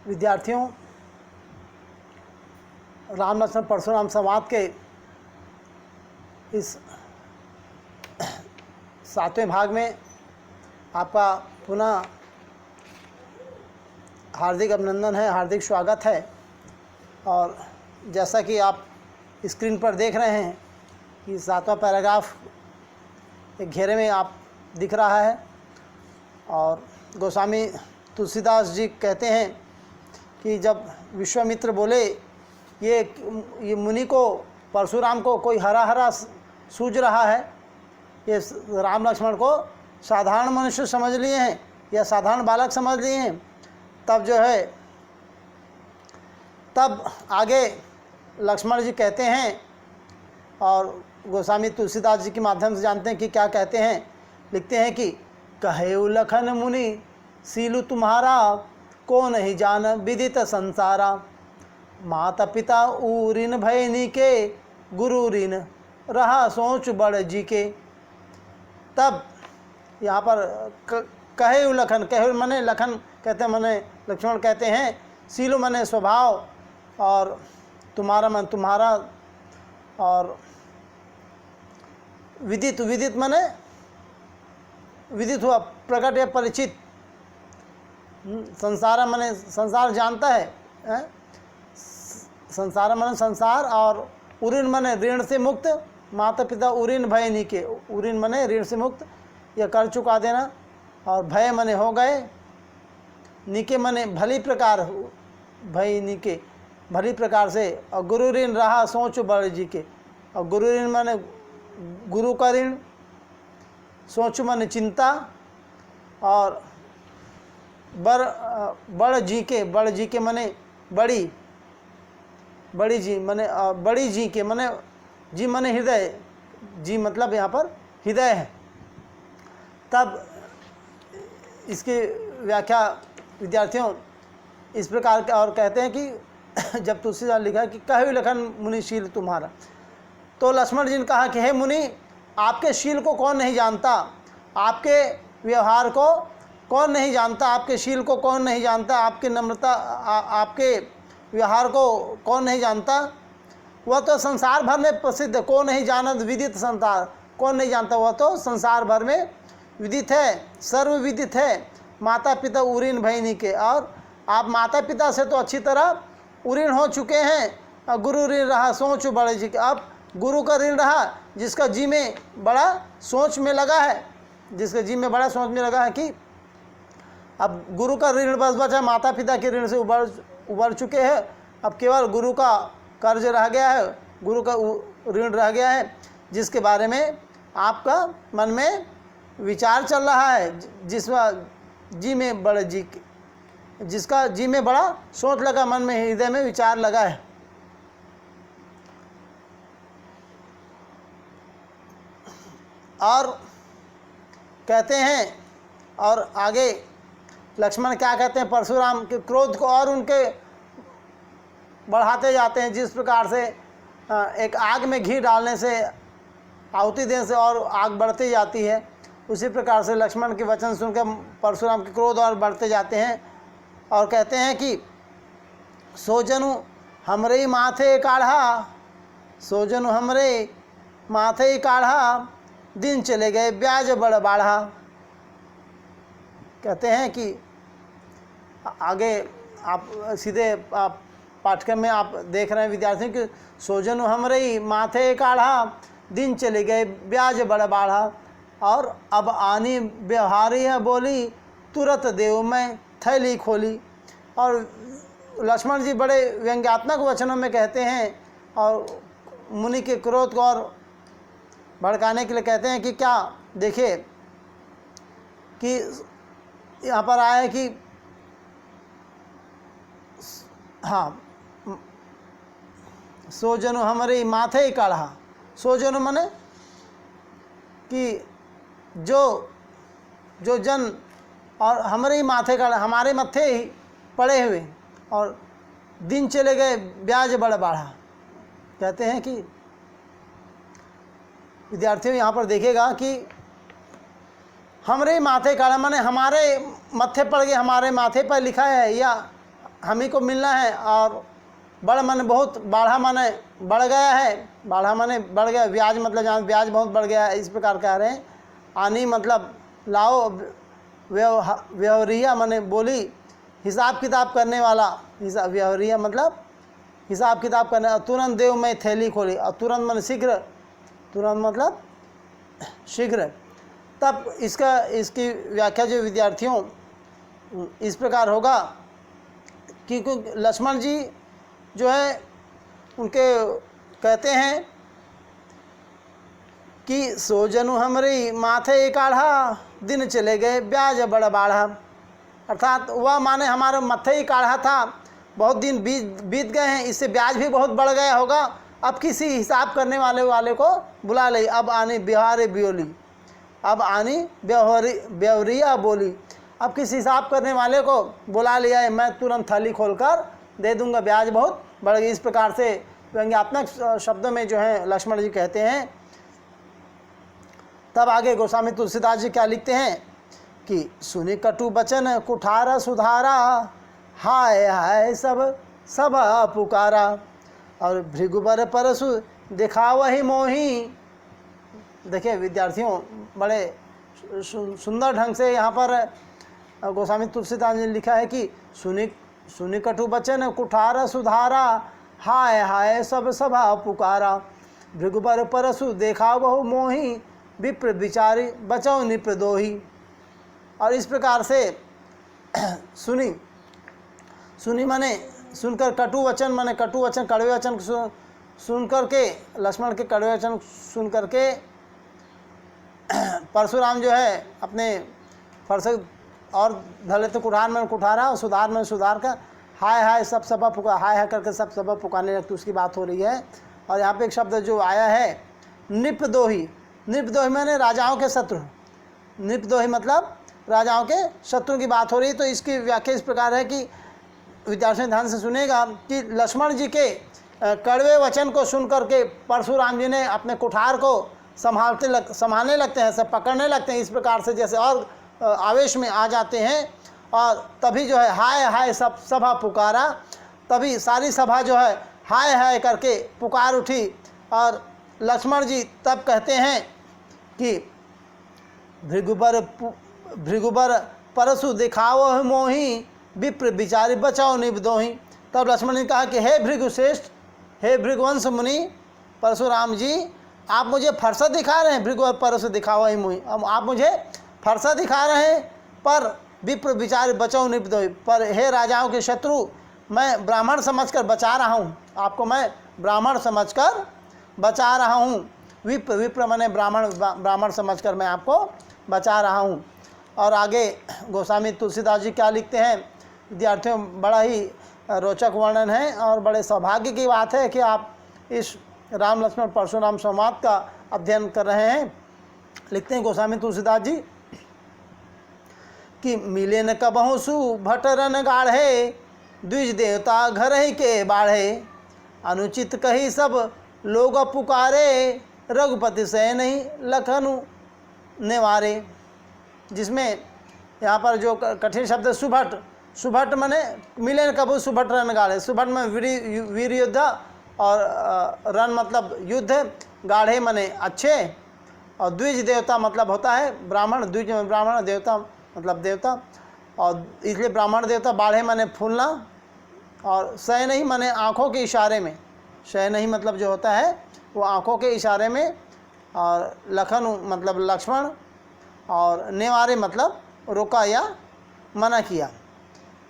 विद्यार्थियों, राम लक्ष्मण परशुराम संवाद के इस 7वें भाग में आपका पुनः हार्दिक अभिनंदन है, हार्दिक स्वागत है। और जैसा कि आप स्क्रीन पर देख रहे हैं कि 7वां पैराग्राफ एक घेरे में आप दिख रहा है। और गोस्वामी तुलसीदास जी कहते हैं कि जब विश्वामित्र बोले ये मुनि को, परशुराम को कोई हरा हरा सूझ रहा है, ये राम लक्ष्मण को साधारण मनुष्य समझ लिए हैं या साधारण बालक समझ लिए हैं, तब जो है तब आगे लक्ष्मण जी कहते हैं और गोस्वामी तुलसीदास जी के माध्यम से जानते हैं कि क्या कहते हैं। लिखते हैं कि कहे लखन मुनि सीलु तुम्हारा, को नहीं जान विदित संसारा। माता पिता ऊरिन भयनी के, गुरु ऋण रहा सोच बड़ जी के। तब यहाँ पर कहे लखन, कहे मने लखन कहते हैं, मने लक्ष्मण कहते हैं, सीलु मने स्वभाव, और तुम्हारा मन तुम्हारा, और विदित, विदित मने विदित हुआ, प्रकट या परिचित। संसार मने संसार जानता है, संसार मने संसार, और उऋण मने ऋण से मुक्त। माता पिता उऋण भय नीके, उऋण मने ऋण से मुक्त या कर चुका देना, और भय मने हो गए, नीके मने भली प्रकार, भय नीके भली प्रकार से। और गुरु ऋण रहा सोच बड़ जी के, और गुरु ऋण मने गुरु का ऋण, सोच मने चिंता, और बड़ जी के, बड़ जी के मने बड़ी, बड़ी जी मने बड़ी जी के मने, जी मने हृदय, जी मतलब यहाँ पर हृदय है। तब इसकी व्याख्या विद्यार्थियों इस प्रकार के और कहते हैं कि जब तुलसीदास लिखा कि कहे लखन मुनि शील तुम्हारा, तो लक्ष्मण जी ने कहा कि हे मुनि, आपके शील को कौन नहीं जानता, आपके व्यवहार को कौन नहीं जानता, आपके शील को कौन नहीं जानता, आपकी नम्रता, आपके व्यवहार को कौन नहीं जानता। वह तो संसार भर में प्रसिद्ध, कौन नहीं जानत विदित संसार, कौन नहीं जानता, वह तो संसार भर में विदित है, सर्व विदित है। माता पिता उऋण भयनी के, और आप माता पिता से तो अच्छी तरह उऋण हो चुके हैं। और गुरु ऋण रहा सोच बड़े जी के, अब गुरु का ऋण रहा जिसका जी में बड़ा सोच में लगा है, जिसके जी में बड़ा सोच में लगा है कि अब गुरु का ऋण बस बचा, माता पिता के ऋण से उबर चुके हैं, अब केवल गुरु का कर्ज रह गया है, गुरु का ऋण रह गया है, जिसके बारे में आपका मन में विचार चल रहा है, जिसमें जी में बड़े जी, जिसका जी में बड़ा सोच लगा, मन में हृदय में विचार लगा है। और कहते हैं, और आगे लक्ष्मण क्या कहते हैं, परशुराम के क्रोध को और उनके बढ़ाते जाते हैं। जिस प्रकार से एक आग में घी डालने से, आहुति देने से और आग बढ़ती जाती है, उसी प्रकार से लक्ष्मण के वचन सुनकर परशुराम के क्रोध और बढ़ते जाते हैं। और कहते हैं कि सोजनु हमरे माथे काढ़ा, सोजनु हमरे माथे काढ़ा, दिन चले गए ब्याज बड़ बाढ़ा। कहते हैं कि आगे आप सीधे आप पाठ्यक्रम में आप देख रहे हैं विद्यार्थियों कि सोजनु हमरे माथे काढ़ा, दिन चले गए ब्याज बड़ बाढ़ा, और अब आनी व्यवहारी है बोली, तुरंत देव में थैली खोली। और लक्ष्मण जी बड़े व्यंग्यात्मक वचनों में कहते हैं और मुनि के क्रोध को और भड़काने के लिए कहते हैं कि क्या देखिए कि यहाँ पर आया है कि हाँ, सोजनु हमारे माथे ही काढ़ा, सोजनु मने कि जो जन, और हमारे ही माथे काढ़ा, हमारे मत्थे ही पड़े हुए, और दिन चले गए ब्याज बड़ बाढ़ा। कहते हैं कि विद्यार्थियों यहाँ पर देखेगा कि हमारे माथे काढ़ा माने हमारे मत्थे पड़ गए, हमारे माथे पर लिखा है, या हम ही को मिलना है। और बड़ माने बहुत, बाढ़ा माने बढ़ गया है, बाढ़ा माने बढ़ गया, ब्याज मतलब जहाँ ब्याज बहुत बढ़ गया है, इस प्रकार कह रहे हैं। आनी मतलब लाओ, व्यवहारिया माने बोली, हिसाब किताब करने वाला, हिसाब व्यवहारिया मतलब हिसाब किताब करने। तुरंत देव मैं थैली खोली, और तुरंत माने शीघ्र, तुरंत मतलब शीघ्र। तब इसकी व्याख्या जो विद्यार्थियों इस प्रकार होगा कि लक्ष्मण जी जो है उनके कहते हैं कि सो जनु हमरी माथे एक आढ़ा, दिन चले गए ब्याज बड़ा बाढ़ा। अर्थात वह माने हमारे मत्थे ही काढ़ा था, बहुत दिन बीत गए हैं, इससे ब्याज भी बहुत बढ़ गया होगा। अब किसी हिसाब करने वाले को बुला ले। अब आनी बिहारे बियोली, अब आनी व्यवहारिया बोली, अब किसी हिसाब करने वाले को बुला लिया है, मैं तुरंत थाली खोलकर दे दूंगा, ब्याज बहुत बढ़ गई। इस प्रकार से व्यंग्यात्मक शब्दों में जो है लक्ष्मण जी कहते हैं। तब आगे गोस्वामी तुलसीदास जी क्या लिखते हैं कि सुनी कटु बचन कुठारा सुधारा, हाय हाय सब सब पुकारा। और भृगुबर परसु दिखाव ही मोही। देखिए विद्यार्थियों, बड़े सुंदर ढंग से यहाँ पर गोस्वामी तुलसीदास ने लिखा है कि सुनी कटु बचन कुठारा सुधारा, हाय हाय सब सभा पुकारा। भृगुबर परसु देखाव बहु मोही, विप्र विचारी बचाओ निप्रदोही। और इस प्रकार से सुनी माने सुनकर, कटु वचन माने कटु वचन, कड़वे वचन सुन करके, लक्ष्मण के कड़वे वचन सुन करके परशुराम जो है अपने फरस और धले तो कुठार में कुठारा और सुधार में सुधार का, हाय हाय सब सभा पुकार, हाय हाय करके सब सभा पुकारने लगती, उसकी बात हो रही है। और यहाँ पे एक शब्द जो आया है निपदोही, निपदोही माने राजाओं के शत्रु, निपदोही मतलब राजाओं के शत्रु की बात हो रही है। तो इसकी व्याख्या इस प्रकार है कि विद्यार्थी ध्यान से सुनेगा कि लक्ष्मण जी के कड़वे वचन को सुन करके परशुराम जी ने अपने कुठार को संभालने लगते हैं, सब पकड़ने लगते हैं, इस प्रकार से जैसे और आवेश में आ जाते हैं। और तभी जो है हाय हाय सब सभा पुकारा, तभी सारी सभा जो है हाय हाय करके पुकार उठी। और लक्ष्मण जी तब कहते हैं कि भृगुबर परशु दिखाओ मोही, विप्र विचारी बचाओ निबदोही। तब लक्ष्मण ने कहा कि हे भृगुश्रेष्ठ, हे भृगुवंश मुनि परशुराम जी, आप मुझे फरसा दिखा रहे हैं, भृगु परशु दिखाओ ही मोही, अब आप मुझे फरसा दिखा रहे हैं, पर विप्र विचारी बचाओ निबदोही, पर हे राजाओं के शत्रु, मैं ब्राह्मण समझकर बचा रहा हूँ, आपको मैं ब्राह्मण समझकर बचा रहा हूँ। विप्र माने ब्राह्मण समझकर मैं आपको बचा रहा हूँ। और आगे गोस्वामी तुलसीदास जी क्या लिखते हैं विद्यार्थियों, बड़ा ही रोचक वर्णन है और बड़े सौभाग्य की बात है कि आप इस राम लक्ष्मण परशुराम संवाद का अध्ययन कर रहे हैं। लिखते हैं गोस्वामी तुलसीदास जी कि मिले न कबहु सु भटरन गाढ़े, द्विज देवता घर ही के बाढ़े, अनुचित कही सब लोग पुकारे, रघुपति से नहीं लखनु नेवारे। जिसमें यहाँ पर जो कठिन शब्द सुभट, सुभट माने मिले न कबहु सुभट रन गाढ़े, सुभट में वीर युद्ध और रन मतलब युद्ध, गाढ़े माने अच्छे, और द्विज देवता मतलब होता है ब्राह्मण, द्विज ब्राह्मण, देवता मतलब देवता, और इसलिए ब्राह्मण देवता, बाढ़े माने फूलना, और सह नहीं माने आँखों के इशारे में, सह नहीं मतलब जो होता है वो आँखों के इशारे में, और लखन मतलब लक्ष्मण, और नेवारे मतलब रोका या मना किया।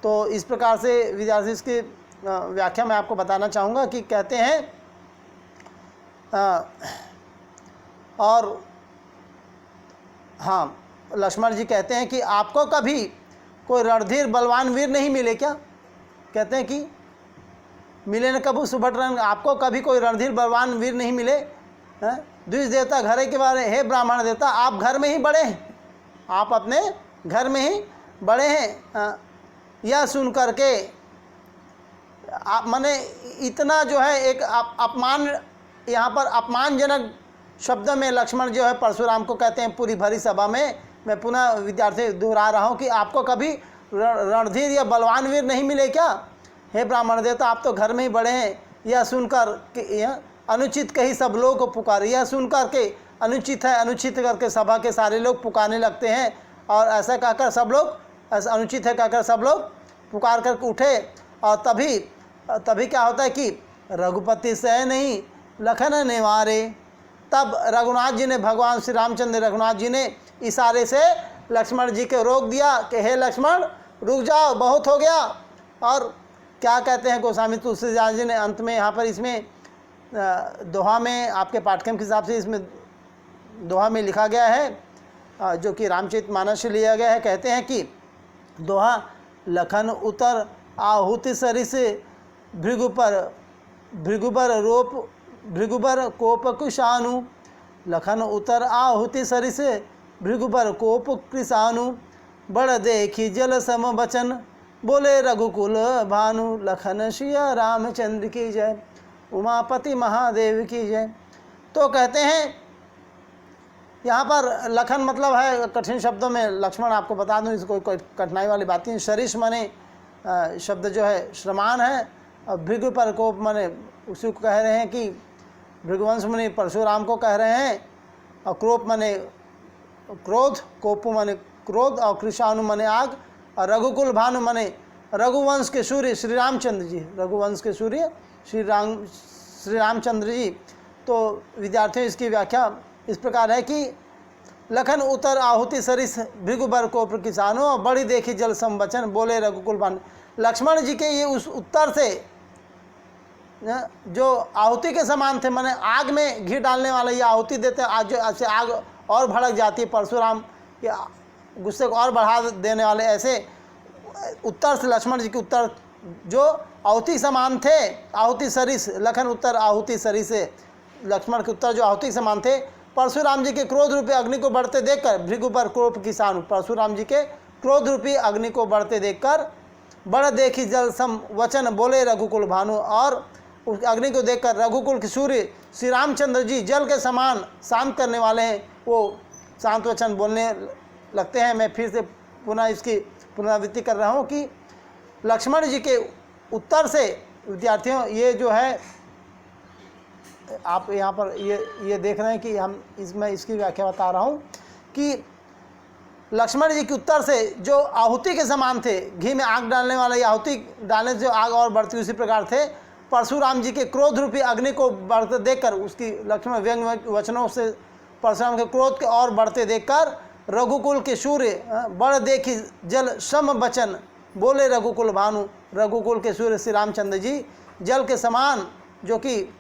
तो इस प्रकार से विद्यार्थी इसकी व्याख्या मैं आपको बताना चाहूँगा कि कहते हैं और हाँ, लक्ष्मण जी कहते हैं कि आपको कभी कोई रणधीर बलवान वीर नहीं मिले क्या? कहते हैं कि मिले न कबू सुभट रन, आपको कभी कोई रणधीर बलवान वीर नहीं मिले हैं? द्विज देवता घरे के बारे, हे ब्राह्मण देवता, आप घर में ही बड़े हैं, आप अपने घर में ही बड़े हैं। यह सुन करके आप माने इतना जो है एक अपमान, यहाँ पर अपमानजनक शब्द में लक्ष्मण जो है परशुराम को कहते हैं पूरी भरी सभा में। मैं पुनः विद्यार्थी दोहरा रहा हूँ कि आपको कभी रणधीर या बलवान वीर नहीं मिले क्या? हे ब्राह्मण देवता, आप तो घर में ही बड़े हैं, यह सुनकर कि यह अनुचित कही सब लोग को पुकारे। यह सुनकर के अनुचित है, अनुचित करके सभा के सारे लोग पुकारने लगते हैं। और ऐसा कहकर सब लोग, ऐसा अनुचित है कहकर सब लोग पुकार कर उठे। और तभी क्या होता है कि रघुपति सह नहीं लखन निवारे। तब रघुनाथ जी ने, भगवान श्री रामचंद्र रघुनाथ जी ने इशारे से लक्ष्मण जी को रोक दिया कि हे लक्ष्मण रुक जाओ, बहुत हो गया। और क्या कहते हैं गोस्वामी तुलसीदास जी ने अंत में, यहाँ पर इसमें दोहा में, आपके पाठ्यक्रम के हिसाब से इसमें दोहा में लिखा गया है, जो कि रामचरितमानस से लिया गया है। कहते हैं कि दोहा, लखन उतर आहुति सरिस भृगुबर कोप कुशानु। लखन उतर आहुति सरिस भृगुबर कोप कृषानु। बड़ देखी जल सम बचन बोले रघुकुल भानु। लखन सिया रामचंद्र की जय, उमापति महादेव की जय। तो कहते हैं यहाँ पर लखन मतलब है, कठिन शब्दों में लक्ष्मण, आपको बता दूँ इसको कोई कठिनाई वाली बात नहीं। सरिस माने शब्द जो है श्रमान है, और भृगु पर कोप माने उसी को कह रहे हैं कि भृगुवंश माने परशुराम को कह रहे हैं। और क्रोप माने क्रोध, कोप माने क्रोध, और कृषानु माने आग, और रघुकुल भानु माने रघुवंश के सूर्य श्री रामचंद्र जी, रघुवंश के सूर्य श्री रामचंद्र जी। तो विद्यार्थियों इसकी व्याख्या इस प्रकार है कि लखन उतर आहुति सरिस भृगुबर कोप किसानो, और बड़ी देखी जल संबचन बोले रघुकुल भानु। लक्ष्मण जी के ये उस उत्तर से जो आहुति के समान थे, माने आग में घी डालने वाला, ये आहुति देते आज जो आग और भड़क जाती है, परशुराम के गुस्से को और बढ़ा देने वाले, ऐसे उत्तर से लक्ष्मण जी के उत्तर जो आहुति समान थे, आहुति सरिस, लखन उत्तर आहुति सरिस से लक्ष्मण के उत्तर जो आहुति समान थे, परशुराम जी के क्रोध रूपी अग्नि को बढ़ते देखकर भृगुबर कोप किसानु। परशुराम जी के क्रोध रूपी अग्नि को बढ़ते देखकर बड़ देखी जल सम वचन बोले रघुकुल भानु। और उस अग्नि को देखकर रघुकुल के सूर्य श्री रामचंद्र जी जल के समान शांत करने वाले हैं, वो शांत वचन बोलने लगते हैं। मैं फिर से पुनः इसकी पुनरावृत्ति कर रहा हूँ कि लक्ष्मण जी के उत्तर से विद्यार्थियों, ये जो है आप यहाँ पर ये देख रहे हैं कि हम इसमें इसकी व्याख्या बता रहा हूँ कि लक्ष्मण जी के उत्तर से जो आहुति के समान थे, घी में आग डालने वाला, आहुति डालने से जो आग और बढ़ती उसी प्रकार थे। परशुराम जी के क्रोध रूपी अग्नि को बढ़ते देखकर, उसकी लक्ष्मण व्यंग वचनों से परशुराम के क्रोध के और बढ़ते देखकर रघुकुल के सूर्य बड़ देखी जल सम बचन बोले रघुकुल भानु। रघुकुल के सूर्य श्री रामचंद्र जी जल के समान, जो कि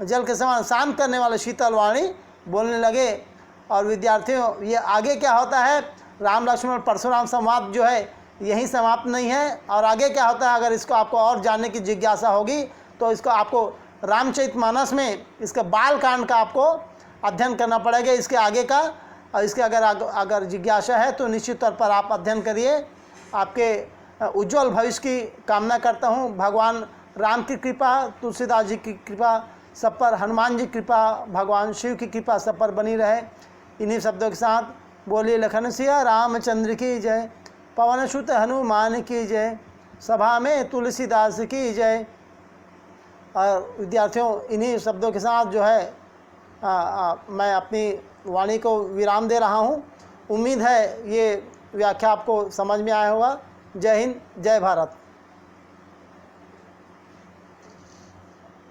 जल के समान शांत करने वाले शीतल वाणी बोलने लगे। और विद्यार्थियों, ये आगे क्या होता है, राम लक्ष्मण परशुराम संवाद जो है यहीं समाप्त नहीं है। और आगे क्या होता है, अगर इसको आपको और जानने की जिज्ञासा होगी तो इसको आपको रामचरितमानस में इसका बाल कांड का आपको अध्ययन करना पड़ेगा, इसके आगे का। और इसके अगर जिज्ञासा है तो निश्चित तौर पर आप अध्ययन करिए। आपके उज्जवल भविष्य की कामना करता हूँ। भगवान राम की कृपा, तुलसीदास जी की कृपा सब पर, हनुमान जी की कृपा, भगवान शिव की कृपा सब पर बनी रहे। इन्हीं शब्दों के साथ बोलिए लखन सिया रामचंद्र की जय, पवन सुत हनुमान की जय, सभा में तुलसीदास की जय। और विद्यार्थियों, इन्हीं शब्दों के साथ जो है मैं अपनी वाणी को विराम दे रहा हूँ। उम्मीद है ये व्याख्या आपको समझ में आया होगा। जय हिंद, जय भारत।